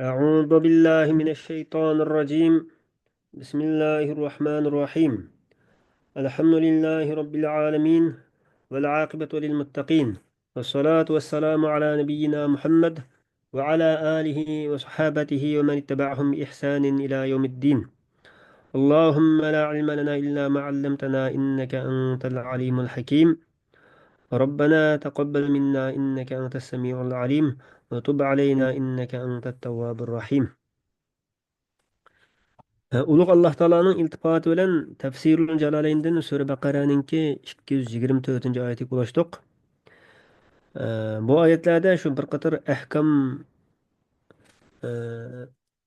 أعوذ بالله من الشيطان الرجيم. بسم الله الرحمن الرحيم. الحمد لله رب العالمين، والعاقبة للمتقين، والصلاة والسلام على نبينا محمد وعلى آله وصحابته ومن اتبعهم بإحسان إلى يوم الدين. اللهم لا علم لنا إلا ما علمتنا إنك أنت العليم الحكيم. ربنا تقبل منا إنك أنت السميع العليم، وتب علينا إنك أنت التواب الرحيم. Ulug' Alloh taoloning iltifoti bilan Tafsirul Jalolayndan Sura Baqaraninki 224 oyatiga ulaştık. Bu oyatlarda shu bir qator ahkam,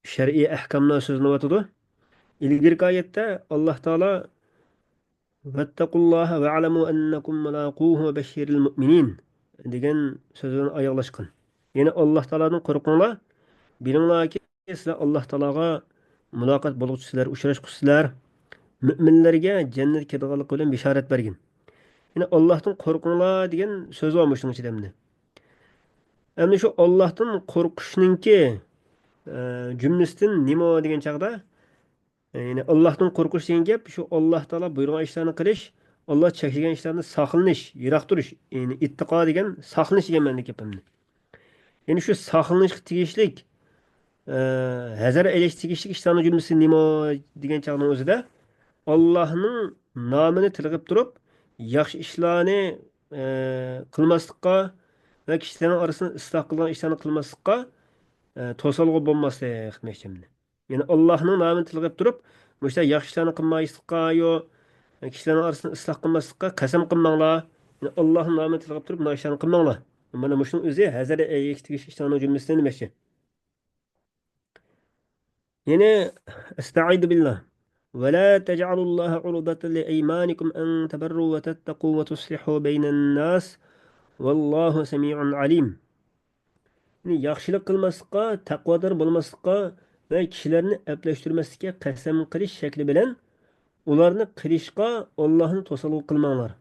shar'iy ahkamlar so'zlanayotidi. Ilgirki oyatda Alloh taolo "Vattaqulloha va'lamu annakum mulaquhu va bashshiril mu'minin" degan so'z bilan oyoqlashgan. Ya'ni Alloh taolodan qo'rqinglar, bilinglarki sizlar Alloh taologa muloqot bo'lg'uchisizlar, uchrashquchisizlar. Müminlerge cennet kirdiğalık bilen bişaret bergin. Yine Allah'tan korkunglar degan söz var şunun içinde. Hem şu Allah'tan korkuşnunki cümlesinden nima degan çağda yine Allah'tan korkuş degan gap şu Allah Taala buyurgan işlerini qilish, Allah cheklagan ishlarni saqlanish, yiroq turish, ya'ni ittiqo degan saqlanish degan ma'noda gapimni. Ya'ni shu saqlanishga tegishlik, hazar elish tegishlik ishlarni jumlasi nima degan chaqning o'zida Allah'ın namını tilg'ib turib, yaxshi ishlarni qilmaslikqa va kishilarning orasida isloh qilgan ishlarni qilmaslikqa to'salg'i bo'lmaslik demoqchiman. Ya'ni Allohning nomini tilg'ib turib, o'sha yaxshi ishlarni qilmaslikqa yo kishilarning orasida isloh qilmaslikqa qasam qilmanglar. Ya'ni Allohning nomini tilg'ib turib, bu ishlarni qilmanglar. Mana shuning o'zi hazar tegish ishlarning jumlasidan demoqchi. Yine estaizu billah. ولا تجعلوا الله عرضة لأيمانكم أن تبروا وتتقوا وتصلحوا بين الناس والله سميع عليم. Yani yaxshilik qilmaslikqa, taqvodor bo'lmaslikqa va kishilarni ablashtirmaslikka qasam qilish shakli bilan ularni qilishga Allohni to'sqinlik qilmanglar.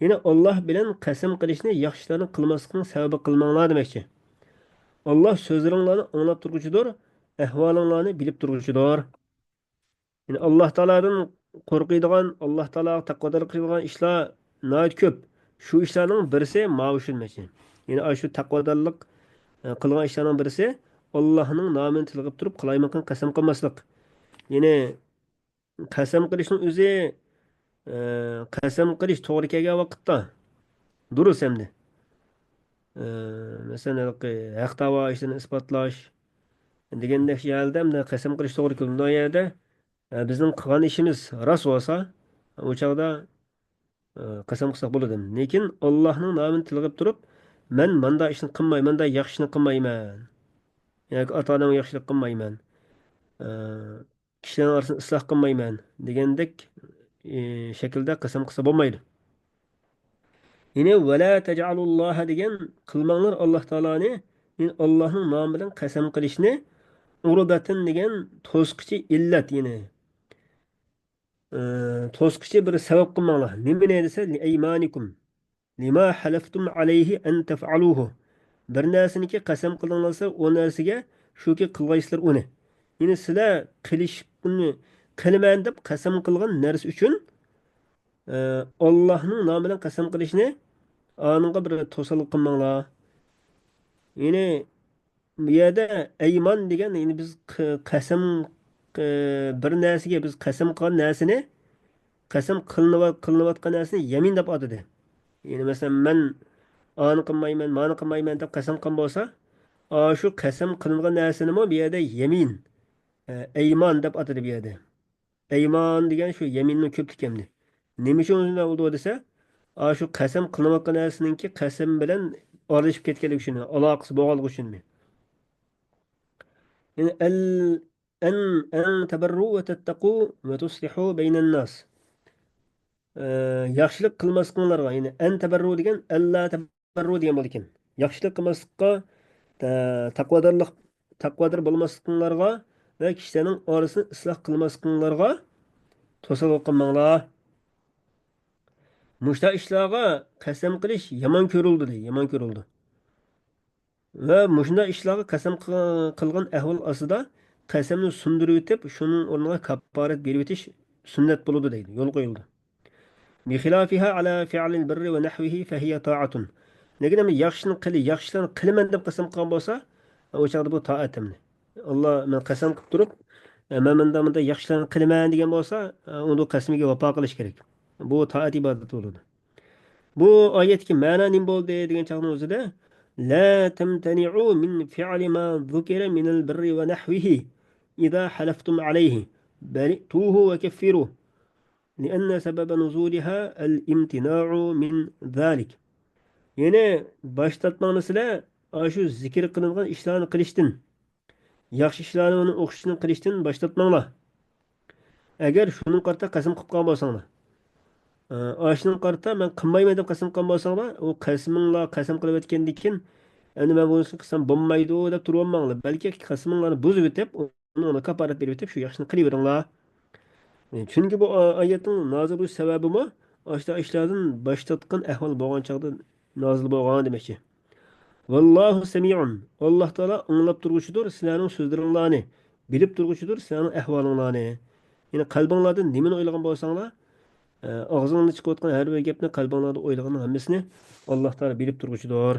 Yine Alloh bilan qasam qilishni yaxshilarni qilmaslikning sababi qilmanglar demoqchi. Alloh so'zlaringlarni anglab turguchidir, ahvolinglarni bilib turguchidir. Yani Allah Teala'dan korkuyduğun, Allah Teala takvadır kılgan işler nayet köp. Şu işlerden birisi mavuşulmesin. Yani şu takvadarlık kılgan işlerden birisi Allah'ın namını tilgip durup kılaymakın kasam kılmaslık. Yani kasam kılışın özü kasam kılış doğru kelgen vakitte durus hem de. E, Mesela hak dava işlerini ispatlaş degендek yerде hem de kasam kılış doğru kılındığı yerde bizning qilgan ishimiz rost bo'lsa, u chog'da qasam qilsak bo'ladi. Lekin Allohning nomini tilg'ib turib, men manda ishni qilmayman, manda yaxshini qilmayman, yoki ota-onamga yaxshilik qilmayman, e, kishilar orasini isloh qilmayman degandek shaklda qasam qilsa bo'lmaydi. Yine vala taj'alulloha degan qilmanglar Alloh taoloni, Allohning nomi bilan qasam qilishni urubatan degan to'sqichi illat yine. To'sqichi bir sabab qilmanglar. Nima desa, li aymanikum lima halaftum alayhi an taf'aluhu. Bir narsaniki qasam qilinglarsa, o narsaga shuki qilgaysizlar uni. Ya'ni sizlar qilishni qilman deb qasam qilgan narsa uchun Allohning nomi bilan qasam qilishni aningga bir to'sqinlik qilmanglar. Ya'ni bu yerda aymon degan, ya'ni biz qasam bir narsaga biz qasam qilgan narsani qasam qilinayotgan narsani yamin deb atadi. Ya'ni masalan men ani qilmayman, mani qilmayman deb qasam qilgan bo'lsa, shu qasam qilingan narsani bu yerda yamin, aymon deb atadi bu yerda. Aymon degan shu yaminning ko'plik hamdi. Nima uchun unday bo'ldi desa, shu qasam qilinayotgan narsaningki qasam bilan aralashib ketganligi uchun, aloqasi bo'lganligi uchunmi? Yani an tabarru va tattaqu va tuslihu baynan nas. Yaxshilik qilmasliklaringlarga, ya'ni an tabarru degan alla tabarru degan bo'lar ekan. Yaxshilik qilmaslikqa, taqvodorlik taqvodor bo'lmasliklaringlarga va kishilarning orasini isloh qilmasliklaringlarga to'sqinlik qilmanglar. Mushta ishlarga qasam qilish yomon ko'rildi, yomon ko'rildi. va mushunda ishlarga qasam qilgan ahvol ostida qasamni sundirib o'tib shuning o'rniga kapporat berib o'tish sunnat bo'ladi deydi, yo'l qo'yildi. بخلافها على فعل البر ونحوه فهي طاعة. lekin ham yaxshini yaxshilarni qilaman deb qasam qilgan bo'lsa o'sha chog'da bu toat emas. alloh man qasam qilib turib man bunday yaxshilarni qilaman degan bo'lsa uni qasmiga vafo qilish kerak. Bu toat ibodat bo'ladi. Bu oyatga ma'no nima bo'ldi degan chog'ning o'zida la tamtani'u min fi'li ma dhukira min al-birri va nahwihi idha halaftum alayhi bari'tuhu wa kaffiruhu لأن سبب نزولها الامتناع من ذلك. Yani başlatmanı sizler şu zikir kılıngan işlerini kılıştın. Yaxşı işlerini onu okuşunu kılıştın başlatmanla. Eğer şunun karta kasım kıpkan bolsanlar. Aşının karta ben kılmayım edip kasım kıpkan bolsanlar. O kasımınla kasım kılıp etkendikin. Yani ben bunu kısam bombaydı o da turulmanlar. Belki kasımınlarını buz bitip onu kaparat verip bitip şu yaxşını kılıverin. Çünkü bu ayetin nazil bu sebebi mi? Aşta işlerden başlatkan ehval boğan çağda nazil boğan demekçi. Vallahu semi'un. Allah Teala anlap duruşudur sizlerin sözlerinlerini. Bilip duruşudur sizlerin ehvalınlarını. Yine kalbinlerden nimin oylagan bolsanlar, ağzından çıkıyotgan her bir gepni kalbinlerde oylaganın hemmesini Allah Teala bilip duruşudur.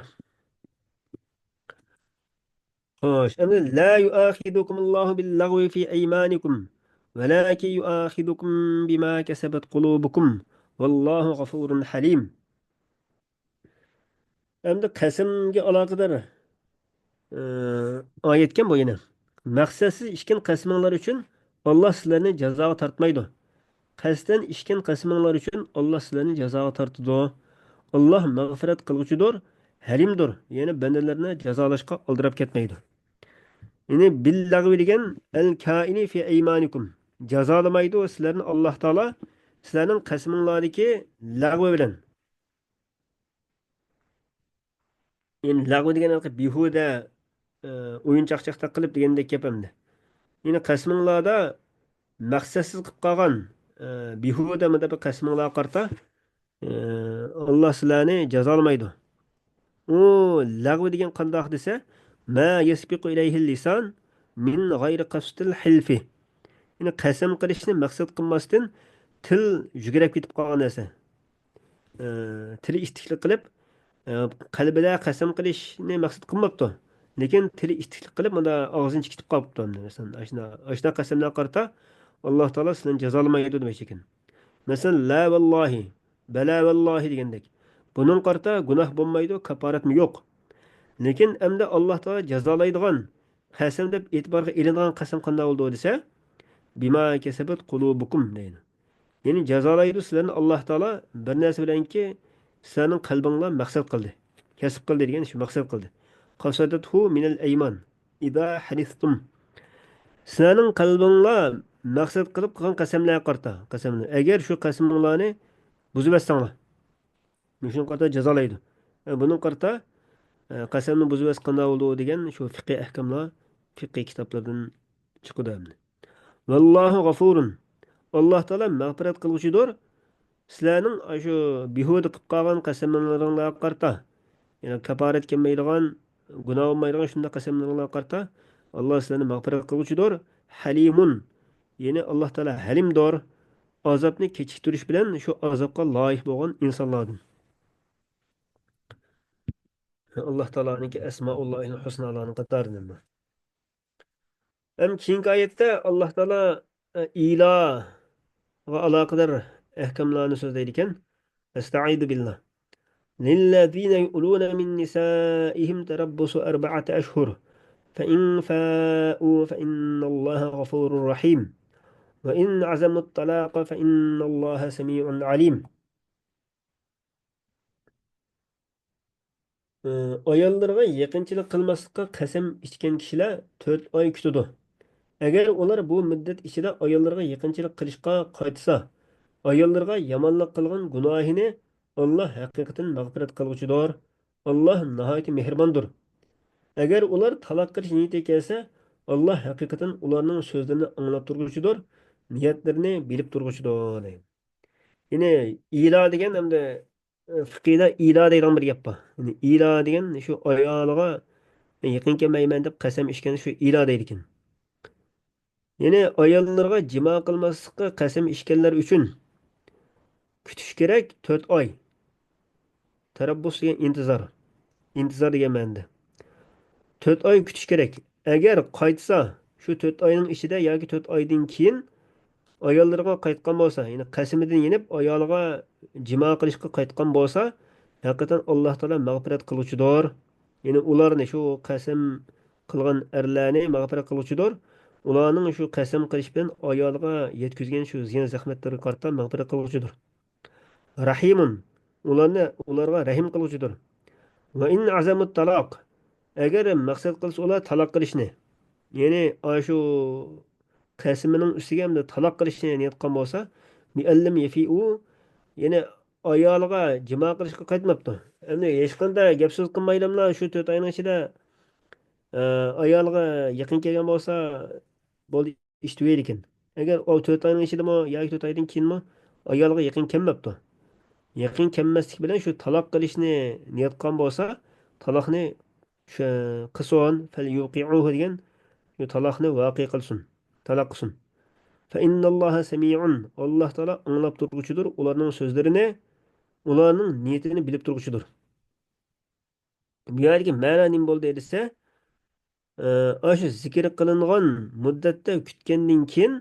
Hoş. Endi la yu'akhidukumullahu bil-lagwi fi eymanikum. Velakin yu'akhidukum bima kasabat qulubukum. Vallahu gafurun halim. Endi qasamga aloqador oyatgan bu yana. Maqsadsiz ishgan qasminglar uchun Alloh sizlarni jazoga tortmaydi. Qasddan ishgan qasminglar uchun Alloh sizlarni jazoga tortadi. Alloh mag'firat qilg'uchidir, halimdir. Yana bandalarni jazolashga oldirib ketmaydi. Yani billahvi degan el kaini fi eymanikum. Jazolamaydi o sizlarni Alloh taolo sizlarning qasminglardagi lag'vi bilan. Yani lag'vi degan behuda o'yinchoqchaqda qilib degandek gapimdi. Yani qasminglarda maqsadsiz qilib qolgan behuda deb qasminglar qarta Alloh sizlarni jazolamaydi. U lag'vi degan qandoq desa ma yasbiqu ilayhi lisan min g'ayri qasdil hilfi. Yani qasam qilishni maqsad qilmasdan til yugurib ketib qolgan narsa. Tili istikli qilib, qalbida qasam qilishni maqsad qilmabdi. Lekin tili istikli qilib, mana og'zini chikitib qolibdi. Masalan, ashna qasamlar qarta Alloh taolo sizlarni jazolamaydi demoqchi ekan. Masalan, la vallahi, bala vallahi degandek. Bunun qarta gunoh bo'lmaydi, kaforatmi yo'q. Lekin endi Alloh taolo jazolaydigan qasam deb e'tiborga ilinadigan qasam qanday bo'ldi desa, bima kasabat qulubukum deydi. Yani jazolaydi sizlarni Alloh taolo bir narsa bilanki sizlarning qalbinglar maqsad qildi. Kasb qildi degan shu maqsad qildi. Qasadathu minal ayman idza hadithtum. Sizlarning qalbinglar maqsad qilib qilgan qasamlarga qarta, qasamlar. Agar shu qasamlarni buzibetsanglar, shuni qarta jazolaydi. Buning qarta qasamni buzib qanday bo'ldi degan shu fiqh ahkamlar, fiqh kitoblardan chiqadi. Vallohu g'afurun. Alloh taolo mag'firat qiluvchidir. Sizlarning shu behuda qilib qolgan qasamlaringlarga qarta, ya'ni kaforat kelmaydigan, gunoh bo'lmaydigan shunday qasamlaringlarga qarta, Alloh sizlarni mag'firat qiluvchidir. Halimun. Ya'ni Alloh taolo halimdir. Azobni kechiktirish bilan shu azobga loyiq bo'lgan insonlardan. Alloh taoloning asmaullohil husnalarini qatoridan. Hem keyingi oyatda Alloh taolo ilohga aloqador ahkamlarni so'zlaydi ekan. Estaizu billah. للذين يؤلون من نسائهم تربص 4 أشهر فإن فاءوا فإن الله غفور رحيم وإن عزموا الطلاق فإن الله سميع عليم. Ayollarga yaqinchilik qilmaslikqa qasam ichgan kishilar 4 oy kutadi. Agar ular bu muddat ichida ayollarga yaqinchilik qilishga qaytsa, ayollarga yomonlik qilgan gunohini Alloh haqiqatan mag'firat qiluvchidir. Alloh nihoyat mehribondir. Agar ular taloq qilish niyati kelsa, Alloh haqiqatan ularning so'zlarini anglab turguchidir, niyatlarini bilib turguchidir. Yine ila degan hamda fiqida ila degan bir gap bor. Yani ila degan shu ayoliga Yaqin kelmayman deb qasam ichgan shu ilo deydi ekan. Ya'ni ayollarga jimo qilmaslikqa qasam ichganlar uchun kutish kerak 4 oy. Tarabbus degan intizor. İntizar degan ma'noda. 4 oy kutish kerak. Agar qaytsa, shu 4 oyning ichida yoki 4 oydan keyin ayollarga qaytgan bo'lsa, ya'ni qasamidan yenib ayoliga jimo qilishga qaytgan bo'lsa, haqiqatan Alloh taolo mag'firat qiluvchidir. Ya'ni ularni shu qasam qilgan erlarni mag'firat qiluvchidir. Ularning shu qasam qilish bilan ayoliga yetkazgan shu ziyon zahmatlariga qarata mag'firat qiluvchidir. Rahimun ularga rahim qiluvchidir. Va in azamut taloq. Agar maqsad qilsa ular taloq qilishni, ya'ni ana shu qasmining ustiga hamda taloq qilishni niyatgan bo'lsa, bi'allam yafi'u, ya'ni ayoliga jimo qilishga qaytmabdi. Endi hech qanday gap so'z qilmaydimlar shu 4 oyning ichida ayoliga yaqin kelgan bo'lsa, bo'ldi ish tugaydi ekan. Agar u 4 oyning ichidami yoki 4 oydan keyinmi ayoliga yaqin kelmabdi. Yaqin kelmaslik bilan shu taloq qilishni niyat qilgan bo'lsa, taloqni shu qilsin, fal yuqi'uhu degan shu taloqni voqe qilsin, taloq qilsin. Fa innalloha samiun. Alloh taolo anglab turguchidir ularning so'zlarini, ularning niyatini bilib turguchidir. Bu yerdagi ma'no nima bo'ldi desa, shu zikr qilingan muddatda kutgandan keyin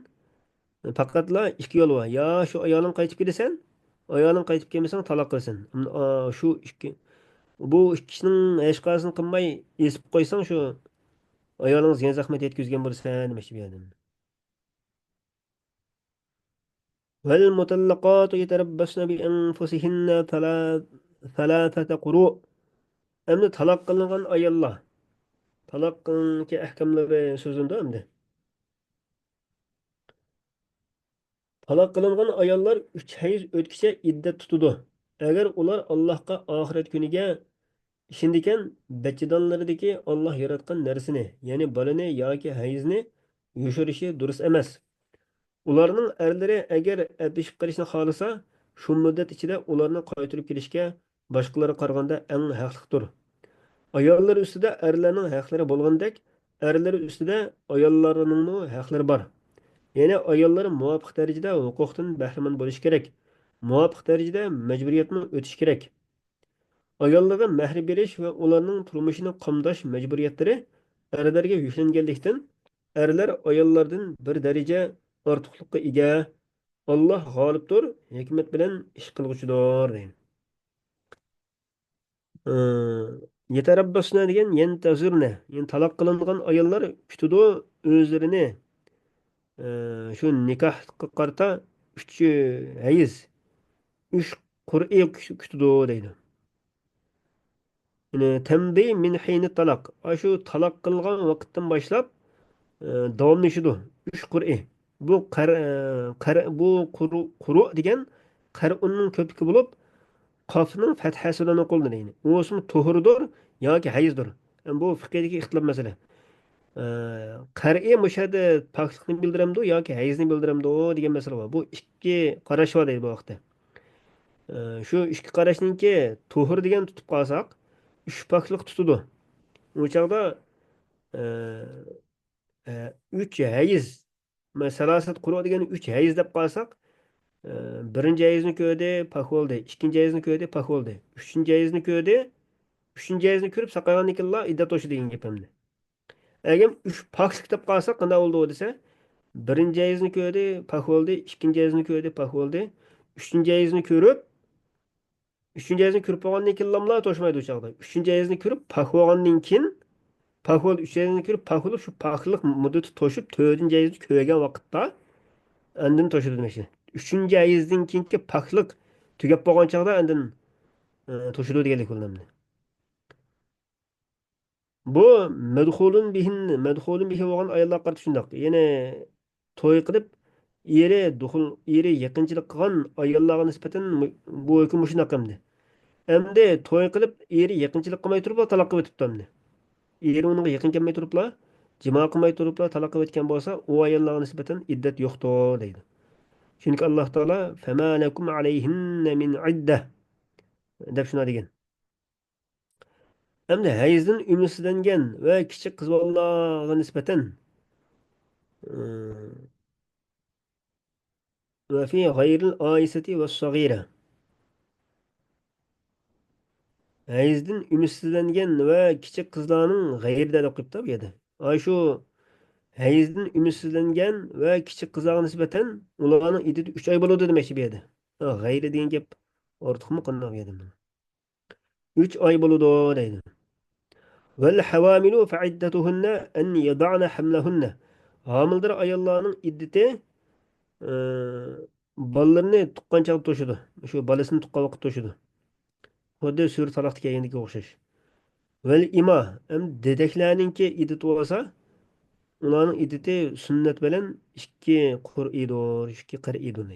faqatla ikki yo'l bor. Yo shu ayoling qaytib kelasan, ayoling qaytib kelmasang taloq qilsin. Shu ikki bu ikkisining hech qaysini qilmay esib qo'ysang shu ayolingiz yana zahmat yetkazgan bo'lsa demoqchi bu yerda. Val mutallaqatu yatarabbasna bi anfusihinna thalathata quru'. Endi taloq qilingan ayollar. Taloqning ahkamlari so'zində endi. Taloq qilingan ayollar 3 hayz o'tkicha iddat tutudi. Agar ular Allohga oxirat kuniga ishindikan, bachadonlaridagi Alloh yaratgan narsani, ya'ni bolani yoki hayzni yushirishi durust emas. Ularning erlari agar adishib qilishni xohlasa, shu muddat ichida ularni qaytarib kelishga boshqalarga qaraganda eng haqliqdir. Ayollar ustida erlarning haqlari bo'lgandek, erlar ustida ayollarning haqlari bor. Ya'ni ayollar muvofiq darajada huquqdan bahramand bo'lish kerak. Muvofiq darajada majburiyatni o'tish kerak. Ayollarga mehr berish va ularning turmushini qamdash majburiyatlari erlarga yuklanganlikdan erlar ayollardan bir daraja ortiqlikqa ega. Alloh g'olibdir, hikmat bilan ish qilg'uchidir deydi. Yetarabbasna degan yentazirna. Yani taloq qilingan ayollar kutidi o'zlarini shu nikohga qarata 3 hayz, 3 qur'iy kutidi deydi. Yani tamdi min hayni taloq. Shu taloq qilgan vaqtdan boshlab davomlashadi. 3 qur'iy. Bu bu quru degan qar'unning ko'pligi bo'lib, qofning fathasi bilan o'qildi deydi. U ismi tuhurdir yoki hayzdir. Yani bu fiqhdagi ixtilof masala. Qariya mushada poklikni bildiramdi yoki hayzni bildiramdi degan masala bor. Bu ikki qarash bor deydi bu vaqtda. Shu ikki qarashninki tuhur degan tutib qolsak, uch poklik tutadi. U chog'da 3 hayz, masalasat quru degan 3 hayz deb qolsak, birinchi hayzni ko'rdi, pok bo'ldi. Ikkinchi hayzni ko'rdi, pok bo'ldi. Uchinchi hayzni ko'rdi, uchinchi hayzni ko'rib saqlagandan keyin iddat o'shi degan gapimdi. Agar 3 poklik deb qolsak, qanday bo'ldi desa, birinchi hayzni ko'rdi, pok bo'ldi. Ikkinchi hayzni ko'rdi, pok bo'ldi. Uchinchi hayzni ko'rib, uchinchi hayzni ko'rib bo'lgandan keyin lamlar to'shmaydi u chog'da. Uchinchi hayzni ko'rib, pok bo'lgandan keyin pok bo'ldi. Uchinchi hayzni ko'rib, pok bo'lib, shu poklik muddati to'shib, to'rtinchi hayzni ko'rgan vaqtda andin to'shadi demoqchi. Uchinchi hayzdan keyingi poklik tugab bo'lgan chog'da andin to'shadi deganlik bo'linadi. Bu madhulun bihi bo'lgan ayollar qarta shundoq. Ya'ni to'y qilib eri yaqinchilik qilgan ayollarga nisbatan bu hukm shundoq hamdi. Endi to'y qilib eri yaqinchilik qilmay turib taloq qilib o'tibdi endi. Eri unga yaqin kelmay turiblar, jimo qilmay turiblar, taloq qilib o'tgan bo'lsa, u ayollarga nisbatan iddat yo'qdir deydi. Chunki Alloh taolo fama lakum alayhinna min iddah deb shuna degan. Hamda hayzdan ümidsizlangan va kichik qiz bolalarga nisbatan va fi g'ayril oisati va sag'ira. Hayzdan ümidsizlangan va kichik qizlarning g'ayrida deb qo'yibdi bu yerda. Ay shu hayzdan ümidsizlangan va kichik qizlarga nisbatan ularning iddati 3 oy bo'ladi demoqchi bu yerda. G'ayri degan gap ortiqmi qanday bu yerda? 3 oy bo'ladi deydi. Vel havamilu fa'iddatuhunna an yada'na hamlahunna. Homildor ayollarning iddati e, bolalarni tuqqancha to'shidi. Shu bolasini tuqqan vaqt to'shidi. Xuddi sur taloqda kelgandagi o'xshash. Vel ima ham dedeklarninki iddati bo'lsa, ularning iddati sunnat bilan 2 qur'idur, 2 qir'idur.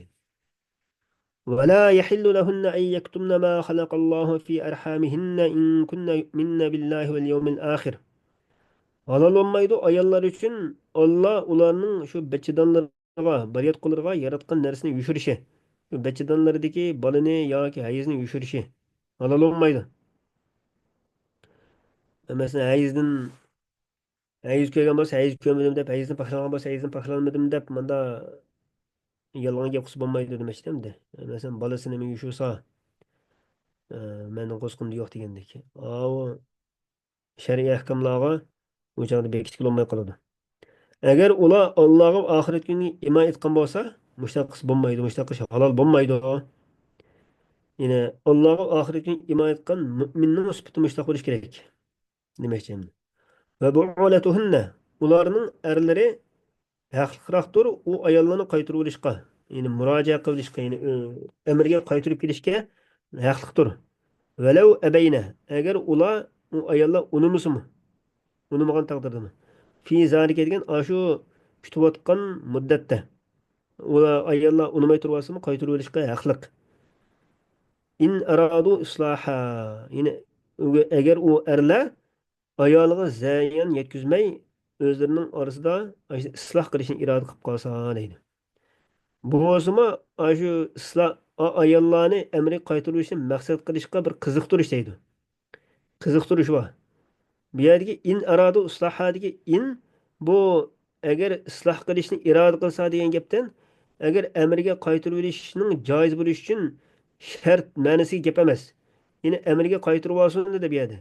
ولا يحل لهن أن يكتمن ما خلق الله في أرحامهن إن كن يؤمن بالله واليوم الآخر. Halal olmaydı ayollar için Allah ularının şu bachadonlarga, bariyat qullarga yaratgan narsani yushirishi. Şu bachadonlardagi balani yoki hayzni yushirishi. Halal olmaydı. Mesela hayz ko'rgan bo'lsa, hayz ko'rmadim deb, hayzni paxlagan bo'lsa, hayzni paxlamadim deb, manda yolg'on gap qilib bo'lmaydi demoqchidim-da. Masalan, bolasini yushursa, meni qo'sqimda yo'q degandek. Shar'iy ahkomlarga bu chog'da bekitib olmay qoladi. Agar ular Allohga oxirat kuniga iymon etgan bo'lsa, mushtaq qilib bo'lmaydi, mushtaq qilish halol bo'lmaydi. Yine Allohga oxirat kuniga iymon etgan mu'minning sifati mushtaq bo'lish kerak demoqchi. Va bu'ulatuhunna ularning erlari haqliroqdir u ayollarni qaytarib olishga, ya'ni murojaat qilishga, ya'ni amirga qaytarib kelishga haqliqdir. Valau abayna agar ular u ayollar unumsimi unamagan taqdirdami fi zalika degan shu kutayotgan muddatda ular ayollar unamay turasimi qaytarib olishga haqliq. In aradu islaha yine agar u erlar ayoliga zayan yetkazmay o'zlarining orasida isloh qilishni iroda qilib qolsa deydi. Bu bo'lsimi shu isloh ayollarni amri qaytarishni maqsad qilishga bir qiziqtirish deydi. Qiziqtirish bor. Bu yerdagi in aradu islohadagi in bu agar isloh qilishni iroda qilsa degan gapdan agar amrga qaytarib berishning joiz bo'lishi uchun shart ma'nosiga gap emas. Ya'ni amrga qaytarib olsin dedi bu yerda.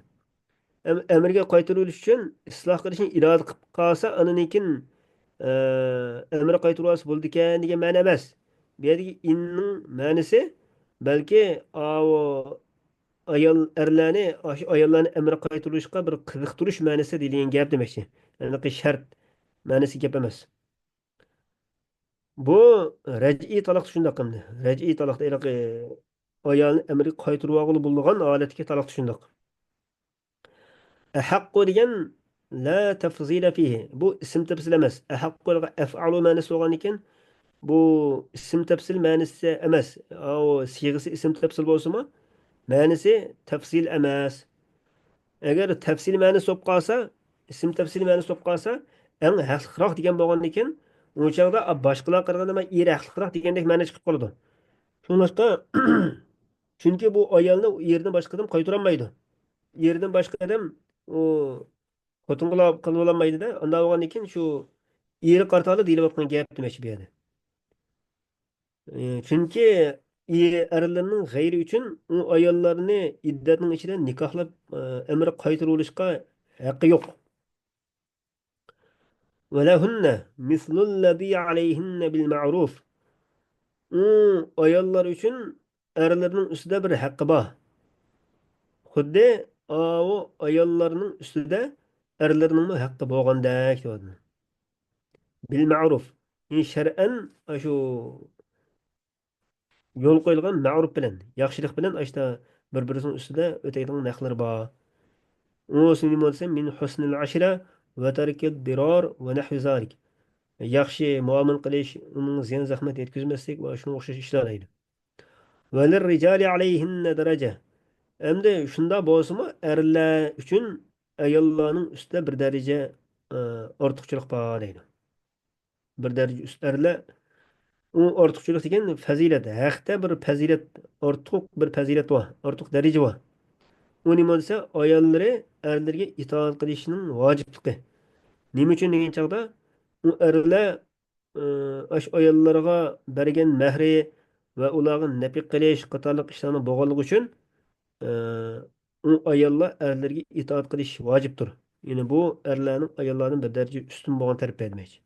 Amrga qaytarib berish uchun isloh qilishni iroda qilib qolsa ananikin amr qaytarib olsa bo'ldi ekan degan ma'no emas. Bu yerdagi inning ma'nosi balki erlarni shu ayollarni amri qaytarishga bir qiziqtirish ma'nosida deyilgan gap demoqchi. Anaqa shart ma'nosi gap emas. Bu raj'iy taloq shundoq qildi. Raj'iy taloqda ayolni amri qaytarib olg'ili bo'lgan holatga taloq shundoq. Ahaqqu degan la tafzila fihi. Bu ism tafsil emas. Ahaqqu af'alu ma'nosi bo'lgan ekan, bu ism tafsil ma'nosi emas. O siyg'isi ism tafsil bo'lsa-mu, ma'nosi tafsil emas. Agar tafsil ma'nosi bo'lib qolsa, ism tafsil ma'nosi bo'lib qolsa, eng haqliqroq degan bo'lgan ekan, u chog'da boshqalar qaraganda men er haqliqroq degandek ma'no chiqib qoladi. Shuningga chunki bu ayolni u yerdan boshqa odam qaytara olmaydi. Yerdan boshqa odam u xotin qilib olmaydi-da. Unda bo'lgan ekan shu eri qartali deyilayotgan gap demoqchi bu yerda. Chunki erlarning g'ayri uchun u ayollarni iddatning ichida nikohlab amri qaytarib olishga haqqi yo'q. Valahunna mislullazi alayhinna bil ma'ruf. U ayollar uchun erlarning ustida bir haqqi bor. Xuddi o ayollarning ustida erlarning haqqi bo'lgandek deydi. Bil ma'ruf. Shar'an shu yo'l qo'yilgan ma'ruf bilan, yaxshilik bilan ashta bir-birisining ustida o'taydigan haqlar bor. U sini bo'lsa min husnil ashra va tarkid diror va nahvi zalik. Yaxshi muomala qilish, uning ziyon zahmat yetkazmaslik va shunga o'xshash ishlar edi. Va lir-rijali alayhinna daraja. Endi shunda bo'lsa-mu, erlar uchun ayollarning ustida bir daraja ortiqchilik bor deydi. Bir daraja ust erlar u ortiqchilik degan fazilat, haqda bir fazilat, ortiq bir fazilat bor, ortiq daraja bor. U nima desa, ayollari erlarga itoat qilishning vojibligi. Nima uchun degan chog'da u erlar ash ayollarga bergan mahri va ularga nafiq qilish qatorliq ishlarni bo'lganligi uchun e, u ayollar erlarga itoat qilish vojibdir. Ya'ni bu erlarning ayollardan bir daraja ustun bo'lgan taraf bermaydi.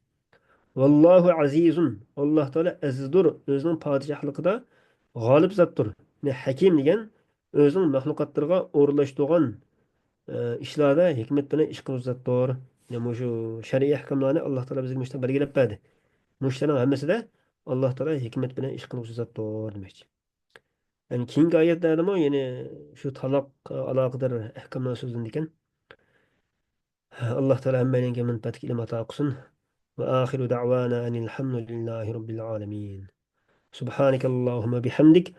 Vallohu azizun. Alloh taolo azizdir. O'zining podshohligida g'olib zotdir. Yani hakim degan o'zining maxluqotlariga o'rlashtirgan ishlarda hikmat bilan ish qiluvchi zotdir. Yani shu shar'iy ahkomlarni Alloh taolo bizga mushta belgilab berdi. Mushtaning hammasida Alloh taolo hikmat bilan ish qiluvchi zotdir demoqchi. Yani keyingi oyatlardami yani shu taloq aloqador ahkomlar so'zlandi ekan. Alloh taolo hammalarga manfaatli ilm ato qilsin. وآخر دعوانا أن الحمد لله رب العالمين. سبحانك اللهم بحمدك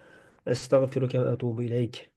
أستغفرك وأتوب إليك.